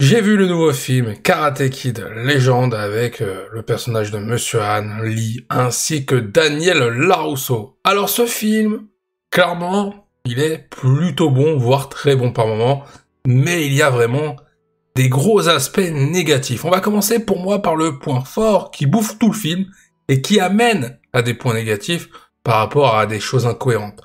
J'ai vu le nouveau film Karate Kid Légende avec le personnage de Monsieur Han, Lee, ainsi que Daniel LaRusso. Alors ce film, clairement, il est plutôt bon, voire très bon par moment, mais il y a vraiment des gros aspects négatifs. On va commencer pour moi par le point fort qui bouffe tout le film et qui amène à des points négatifs par rapport à des choses incohérentes.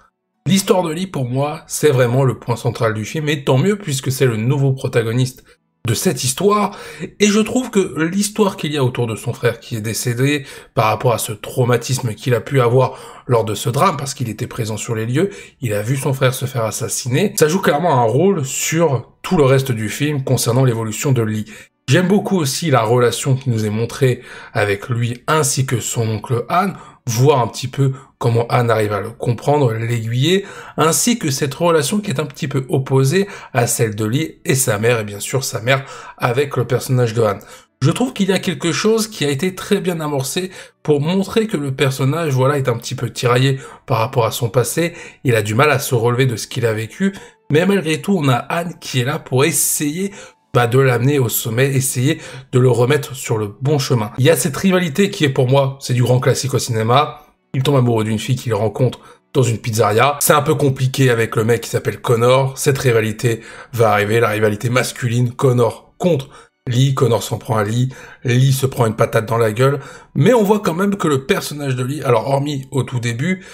L'histoire de Lee, pour moi, c'est vraiment le point central du film, et tant mieux puisque c'est le nouveau protagoniste de cette histoire, et je trouve que l'histoire qu'il y a autour de son frère qui est décédé, par rapport à ce traumatisme qu'il a pu avoir lors de ce drame, parce qu'il était présent sur les lieux, il a vu son frère se faire assassiner, ça joue clairement un rôle sur tout le reste du film concernant l'évolution de Lee. J'aime beaucoup aussi la relation qui nous est montrée avec lui ainsi que son oncle Han, voir un petit peu comment Han arrive à le comprendre, l'aiguiller, ainsi que cette relation qui est un petit peu opposée à celle de Lee et sa mère, et bien sûr sa mère avec le personnage de Han. Je trouve qu'il y a quelque chose qui a été très bien amorcé pour montrer que le personnage, voilà, est un petit peu tiraillé par rapport à son passé, il a du mal à se relever de ce qu'il a vécu, mais malgré tout, on a Han qui est là pour essayer de l'amener au sommet, essayer de le remettre sur le bon chemin. Il y a cette rivalité qui est pour moi, c'est du grand classique au cinéma. Il tombe amoureux d'une fille qu'il rencontre dans une pizzeria. C'est un peu compliqué avec le mec qui s'appelle Connor. Cette rivalité va arriver, la rivalité masculine, Connor contre Lee. Connor s'en prend à Lee. Lee se prend une patate dans la gueule. Mais on voit quand même que le personnage de Lee, alors hormis au tout début,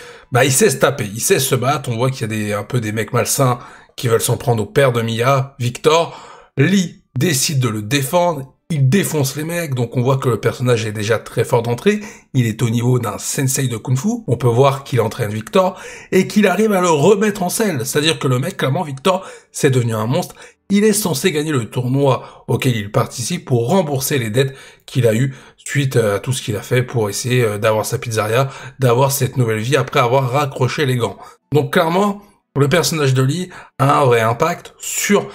il sait se taper, il sait se battre. On voit qu'il y a un peu des mecs malsains qui veulent s'en prendre au père de Mia, Victor. Lee décide de le défendre, il défonce les mecs, donc on voit que le personnage est déjà très fort d'entrée, il est au niveau d'un sensei de kung-fu, on peut voir qu'il entraîne Victor, et qu'il arrive à le remettre en selle, c'est-à-dire que le mec, clairement, Victor, c'est devenu un monstre, il est censé gagner le tournoi auquel il participe pour rembourser les dettes qu'il a eues suite à tout ce qu'il a fait pour essayer d'avoir sa pizzeria, d'avoir cette nouvelle vie après avoir raccroché les gants. Donc clairement, le personnage de Lee a un vrai impact sur,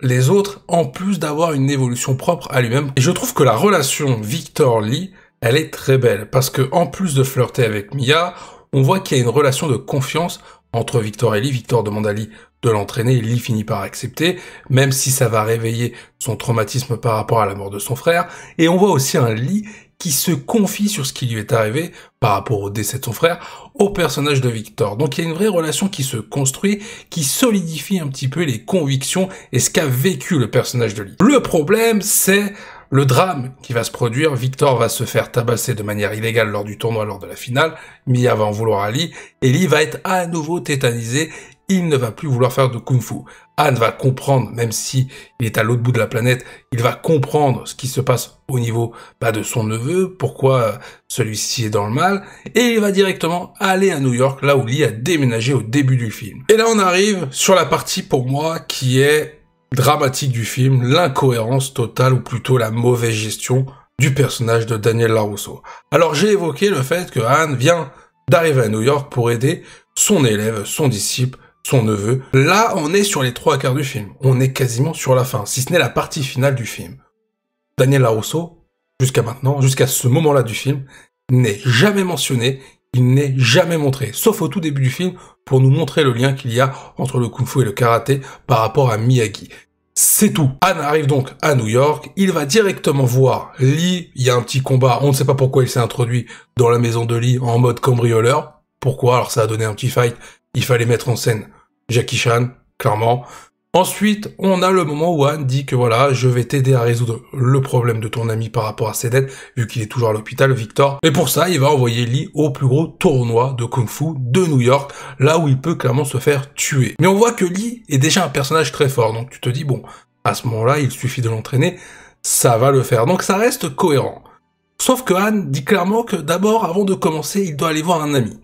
les autres, en plus d'avoir une évolution propre à lui-même. Et je trouve que la relation Victor-Lee, elle est très belle, parce que en plus de flirter avec Mia, on voit qu'il y a une relation de confiance entre Victor et Lee. Victor demande à Lee de l'entraîner, et Lee finit par accepter, même si ça va réveiller son traumatisme par rapport à la mort de son frère. Et on voit aussi un Lee qui se confie sur ce qui lui est arrivé par rapport au décès de son frère, au personnage de Victor. Donc il y a une vraie relation qui se construit, qui solidifie un petit peu les convictions et ce qu'a vécu le personnage de Lee. Le problème, c'est le drame qui va se produire. Victor va se faire tabasser de manière illégale lors du tournoi, lors de la finale. Mia va en vouloir à Lee, et Lee va être à nouveau tétanisé. Il ne va plus vouloir faire de kung-fu. Han va comprendre, même si il est à l'autre bout de la planète, il va comprendre ce qui se passe au niveau de son neveu, pourquoi celui-ci est dans le mal, et il va directement aller à New York, là où Lee a déménagé au début du film. Et là on arrive sur la partie pour moi qui est dramatique du film, l'incohérence totale, ou plutôt la mauvaise gestion du personnage de Daniel LaRusso. Alors j'ai évoqué le fait que Han vient d'arriver à New York pour aider son élève, son disciple, son neveu. Là, on est sur les 3/4 du film. On est quasiment sur la fin, si ce n'est la partie finale du film. Daniel LaRusso, jusqu'à maintenant, jusqu'à ce moment-là du film, n'est jamais mentionné, il n'est jamais montré, sauf au tout début du film, pour nous montrer le lien qu'il y a entre le kung-fu et le karaté par rapport à Miyagi. C'est tout. Han arrive donc à New York, il va directement voir Lee, il y a un petit combat, on ne sait pas pourquoi il s'est introduit dans la maison de Lee en mode cambrioleur. Pourquoi? Alors ça a donné un petit fight. Il fallait mettre en scène Jackie Chan, clairement. Ensuite, on a le moment où Han dit que voilà, je vais t'aider à résoudre le problème de ton ami par rapport à ses dettes, vu qu'il est toujours à l'hôpital, Victor. Et pour ça, il va envoyer Lee au plus gros tournoi de kung-fu de New York, là où il peut clairement se faire tuer. Mais on voit que Lee est déjà un personnage très fort, donc tu te dis, bon, à ce moment-là, il suffit de l'entraîner, ça va le faire. Donc ça reste cohérent. Sauf que Han dit clairement que d'abord, avant de commencer, il doit aller voir un ami.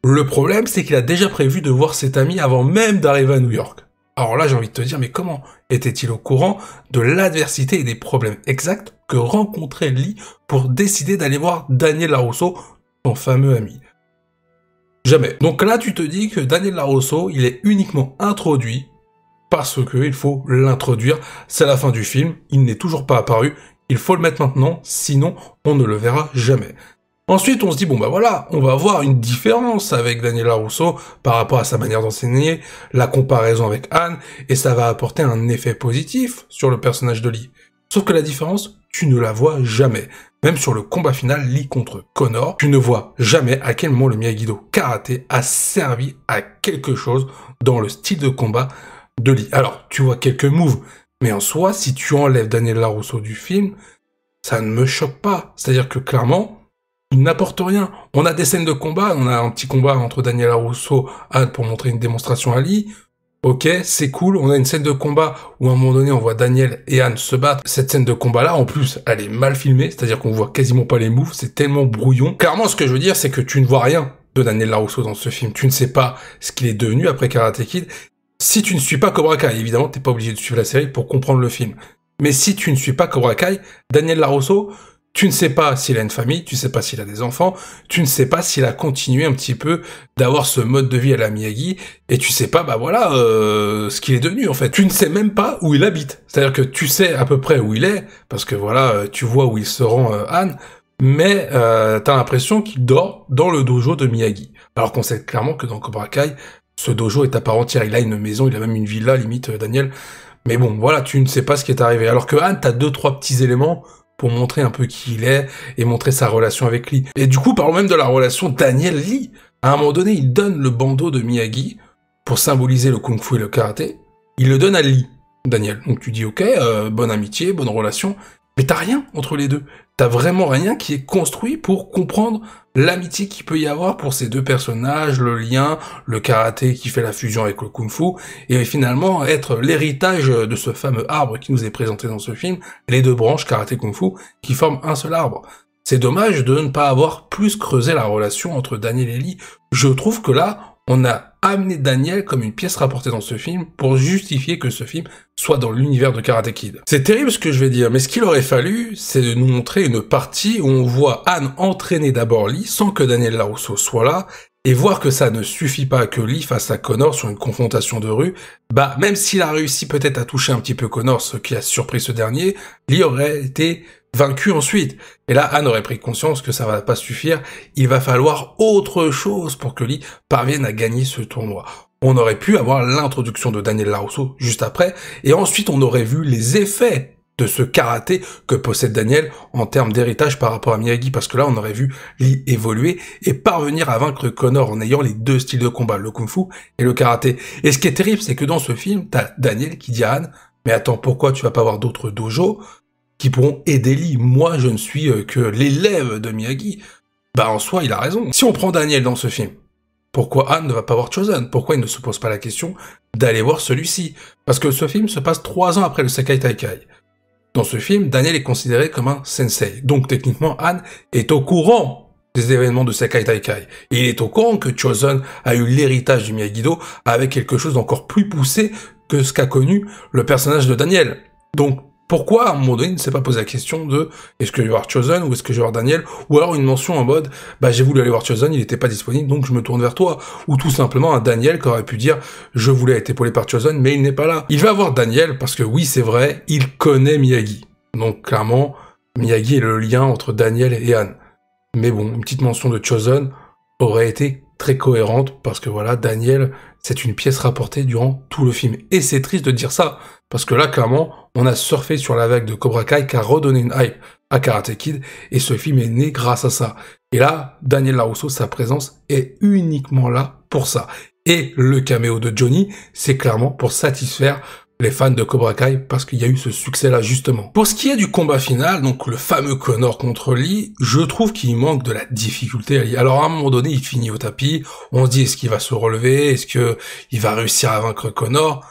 Le problème, c'est qu'il a déjà prévu de voir cet ami avant même d'arriver à New York. Alors là, j'ai envie de te dire, mais comment était-il au courant de l'adversité et des problèmes exacts que rencontrait Lee pour décider d'aller voir Daniel LaRusso, son fameux ami? Jamais. Donc là, tu te dis que Daniel LaRusso, il est uniquement introduit parce que il faut l'introduire. C'est la fin du film, il n'est toujours pas apparu, il faut le mettre maintenant, sinon on ne le verra jamais. Ensuite, on se dit, bon bah voilà, on va voir une différence avec Daniel Larousseau par rapport à sa manière d'enseigner, la comparaison avec Anne, et ça va apporter un effet positif sur le personnage de Lee. Sauf que la différence, tu ne la vois jamais. Même sur le combat final, Lee contre Connor, tu ne vois jamais à quel moment le Miyagi-Do karaté a servi à quelque chose dans le style de combat de Lee. Alors, tu vois quelques moves, mais en soi, si tu enlèves Daniel Larousseau du film, ça ne me choque pas. C'est-à-dire que clairement, il n'apporte rien. On a des scènes de combat, on a un petit combat entre Daniel Larousseau et Anne pour montrer une démonstration à Lee. Ok, c'est cool. On a une scène de combat où à un moment donné, on voit Daniel et Anne se battre. Cette scène de combat-là, en plus, elle est mal filmée, c'est-à-dire qu'on voit quasiment pas les moves, c'est tellement brouillon. Clairement, ce que je veux dire, c'est que tu ne vois rien de Daniel Larousseau dans ce film. Tu ne sais pas ce qu'il est devenu après Karate Kid. Si tu ne suis pas Cobra Kai, évidemment, t'es pas obligé de suivre la série pour comprendre le film. Mais si tu ne suis pas Cobra Kai, Daniel Larousseau, tu ne sais pas s'il a une famille, tu ne sais pas s'il a des enfants, tu ne sais pas s'il a continué un petit peu d'avoir ce mode de vie à la Miyagi, et tu sais pas, bah voilà, ce qu'il est devenu en fait. Tu ne sais même pas où il habite. C'est-à-dire que tu sais à peu près où il est, parce que voilà, tu vois où il se rend Anne, mais t'as l'impression qu'il dort dans le dojo de Miyagi. Alors qu'on sait clairement que dans Cobra Kai, ce dojo est à part entière. Il a une maison, il a même une villa, limite, Daniel. Mais bon, voilà, tu ne sais pas ce qui est arrivé. Alors que Anne, t'as 2-3 petits éléments pour montrer un peu qui il est et montrer sa relation avec Lee. Et du coup, parlons même de la relation Daniel-Lee. À un moment donné, il donne le bandeau de Miyagi pour symboliser le kung-fu et le karaté. Il le donne à Lee, Daniel. Donc tu dis, ok, bonne amitié, bonne relation. Mais t'as rien entre les deux. T'as vraiment rien qui est construit pour comprendre l'amitié qu'il peut y avoir pour ces deux personnages, le lien, le karaté qui fait la fusion avec le kung-fu, et finalement être l'héritage de ce fameux arbre qui nous est présenté dans ce film, les deux branches karaté kung-fu qui forment un seul arbre. C'est dommage de ne pas avoir plus creusé la relation entre Daniel et Lee. Je trouve que là, on a amené Daniel comme une pièce rapportée dans ce film pour justifier que ce film soit dans l'univers de Karate Kid. C'est terrible ce que je vais dire, mais ce qu'il aurait fallu, c'est de nous montrer une partie où on voit Anne entraîner d'abord Lee sans que Daniel Larousseau soit là, et voir que ça ne suffit pas que Lee face à Connor sur une confrontation de rue, bah même s'il a réussi peut-être à toucher un petit peu Connor, ce qui a surpris ce dernier, Lee aurait été vaincu ensuite. Et là, Anne aurait pris conscience que ça va pas suffire, il va falloir autre chose pour que Lee parvienne à gagner ce tournoi. On aurait pu avoir l'introduction de Daniel Larousseau juste après, et ensuite on aurait vu les effets de ce karaté que possède Daniel en termes d'héritage par rapport à Miyagi, parce que là on aurait vu Lee évoluer et parvenir à vaincre Connor en ayant les deux styles de combat, le kung-fu et le karaté. Et ce qui est terrible, c'est que dans ce film, t'as Daniel qui dit à Anne, mais attends, pourquoi tu vas pas avoir d'autres dojos qui pourront aider Lee? Moi, je ne suis que l'élève de Miyagi. Bah, en soi, il a raison. Si on prend Daniel dans ce film, pourquoi Anne ne va pas voir Chosen? Pourquoi il ne se pose pas la question d'aller voir celui-ci? Parce que ce film se passe 3 ans après le Sekai Taikai. Dans ce film, Daniel est considéré comme un sensei. Donc, techniquement, Anne est au courant des événements de Sekai Taikai. Et il est au courant que Chosen a eu l'héritage du Miyagi-Do avec quelque chose d'encore plus poussé que ce qu'a connu le personnage de Daniel. Donc, pourquoi, à un moment donné, il ne s'est pas posé la question de est-ce que je vais voir Chosen ou est-ce que je vais voir Daniel, ou alors une mention en mode bah j'ai voulu aller voir Chosen, il n'était pas disponible, donc je me tourne vers toi, ou tout simplement un Daniel qui aurait pu dire je voulais être épaulé par Chosen, mais il n'est pas là. Il va voir Daniel parce que oui, c'est vrai, il connaît Miyagi. Donc clairement, Miyagi est le lien entre Daniel et Anne. Mais bon, une petite mention de Chosen aurait été très cohérente parce que voilà, Daniel, c'est une pièce rapportée durant tout le film. Et c'est triste de dire ça, parce que là, clairement, on a surfé sur la vague de Cobra Kai qui a redonné une hype à Karate Kid, et ce film est né grâce à ça. Et là, Daniel Larousseau, sa présence est uniquement là pour ça. Et le caméo de Johnny, c'est clairement pour satisfaire les fans de Cobra Kai, parce qu'il y a eu ce succès-là, justement. Pour ce qui est du combat final, donc le fameux Connor contre Lee, je trouve qu'il manque de la difficulté à Lee. Alors, à un moment donné, il finit au tapis, on se dit, est-ce qu'il va se relever, est-ce que il va réussir à vaincre Connor?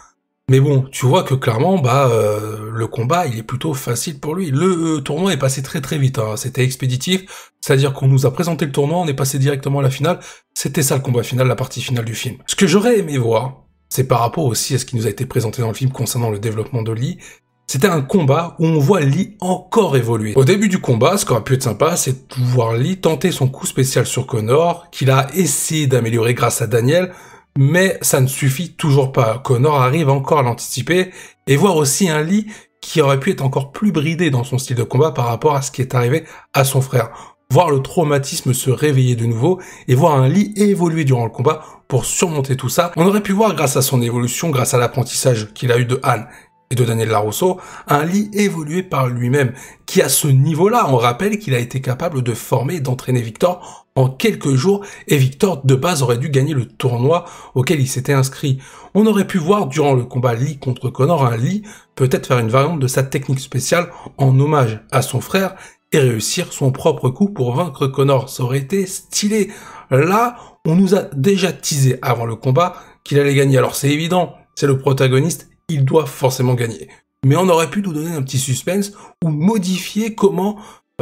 Mais bon, tu vois que clairement, le combat, il est plutôt facile pour lui. Le tournoi est passé très très vite, hein. C'était expéditif, c'est-à-dire qu'on nous a présenté le tournoi, on est passé directement à la finale, c'était ça le combat final, la partie finale du film. Ce que j'aurais aimé voir, c'est par rapport aussi à ce qui nous a été présenté dans le film concernant le développement de Lee, c'était un combat où on voit Lee encore évoluer. Au début du combat, ce qui aurait pu être sympa, c'est de voir Lee tenter son coup spécial sur Connor, qu'il a essayé d'améliorer grâce à Daniel, mais ça ne suffit toujours pas. Connor arrive encore à l'anticiper, et voir aussi un Lee qui aurait pu être encore plus bridé dans son style de combat par rapport à ce qui est arrivé à son frère. voir le traumatisme se réveiller de nouveau et voir un Lee évoluer durant le combat pour surmonter tout ça. On aurait pu voir grâce à son évolution, grâce à l'apprentissage qu'il a eu de Han et de Daniel LaRusso, un Lee évolué par lui-même, qui à ce niveau-là, on rappelle qu'il a été capable de former et d'entraîner Victor en quelques jours, et Victor de base aurait dû gagner le tournoi auquel il s'était inscrit. On aurait pu voir durant le combat Lee contre Connor un Lee peut-être faire une variante de sa technique spéciale en hommage à son frère et réussir son propre coup pour vaincre Connor. Ça aurait été stylé. Là, on nous a déjà teasé avant le combat qu'il allait gagner. Alors c'est évident, c'est le protagoniste, il doit forcément gagner. Mais on aurait pu nous donner un petit suspense ou modifier comment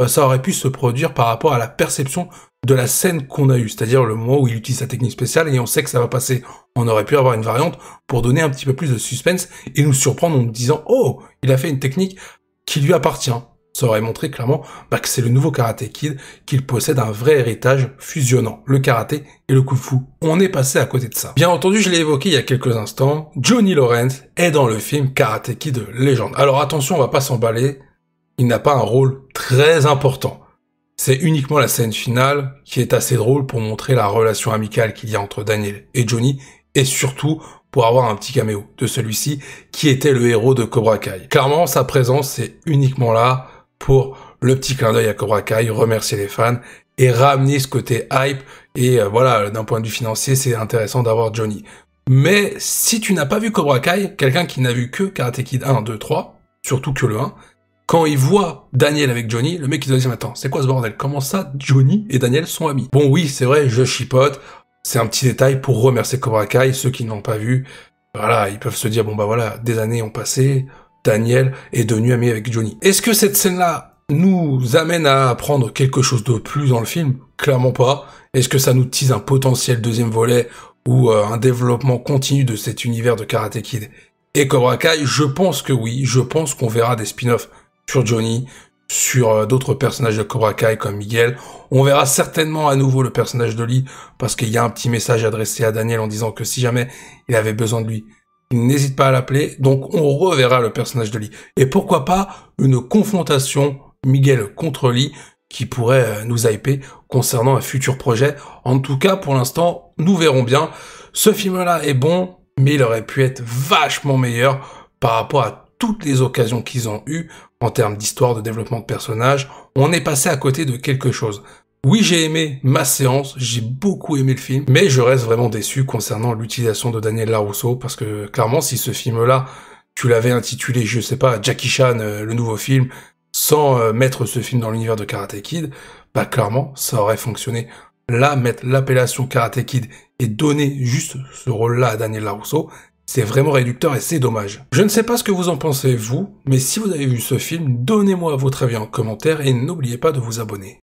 ça aurait pu se produire par rapport à la perception de la scène qu'on a eue, c'est-à-dire le moment où il utilise sa technique spéciale et on sait que ça va passer. On aurait pu avoir une variante pour donner un petit peu plus de suspense et nous surprendre en nous disant « Oh, il a fait une technique qui lui appartient ». Ça aurait montré clairement que c'est le nouveau Karate Kid, qu'il possède un vrai héritage fusionnant, le karaté et le kung-fu. On est passé à côté de ça. Bien entendu, je l'ai évoqué il y a quelques instants, Johnny Lawrence est dans le film Karate Kid Légende. Alors attention, on va pas s'emballer, il n'a pas un rôle très important. C'est uniquement la scène finale qui est assez drôle pour montrer la relation amicale qu'il y a entre Daniel et Johnny, et surtout pour avoir un petit caméo de celui-ci qui était le héros de Cobra Kai. Clairement, sa présence est uniquement là pour le petit clin d'œil à Cobra Kai, remercier les fans et ramener ce côté hype. Et voilà, d'un point de vue financier, c'est intéressant d'avoir Johnny. Mais si tu n'as pas vu Cobra Kai, quelqu'un qui n'a vu que Karate Kid 1, 2, 3, surtout que le 1, quand il voit Daniel avec Johnny, le mec il doit dire « Attends, c'est quoi ce bordel? Comment ça, Johnny et Daniel sont amis ?» Bon oui, c'est vrai, je chipote, c'est un petit détail pour remercier Cobra Kai, ceux qui n'ont pas vu, voilà, ils peuvent se dire « Bon bah voilà, des années ont passé, Daniel est devenu ami avec Johnny. » Est-ce que cette scène-là nous amène à apprendre quelque chose de plus dans le film? Clairement pas. Est-ce que ça nous tease un potentiel deuxième volet ou un développement continu de cet univers de Karate Kid et Cobra Kai? Je pense que oui, je pense qu'on verra des spin-offs sur Johnny, sur d'autres personnages de Cobra Kai comme Miguel. On verra certainement à nouveau le personnage de Lee parce qu'il y a un petit message adressé à Daniel en disant que si jamais il avait besoin de lui, il n'hésite pas à l'appeler. Donc on reverra le personnage de Lee. Et pourquoi pas une confrontation Miguel contre Lee qui pourrait nous hyper concernant un futur projet. En tout cas, pour l'instant, nous verrons bien. Ce film-là est bon, mais il aurait pu être vachement meilleur par rapport à toutes les occasions qu'ils ont eues en termes d'histoire, de développement de personnages. On est passé à côté de quelque chose. Oui, j'ai aimé ma séance, j'ai beaucoup aimé le film, mais je reste vraiment déçu concernant l'utilisation de Daniel LaRusso, parce que clairement, si ce film-là, tu l'avais intitulé, je sais pas, Jackie Chan, le nouveau film, sans mettre ce film dans l'univers de Karate Kid, bah clairement, ça aurait fonctionné. Là, mettre l'appellation Karate Kid et donner juste ce rôle-là à Daniel LaRusso, c'est vraiment réducteur et c'est dommage. Je ne sais pas ce que vous en pensez, vous, mais si vous avez vu ce film, donnez-moi votre avis en commentaire et n'oubliez pas de vous abonner.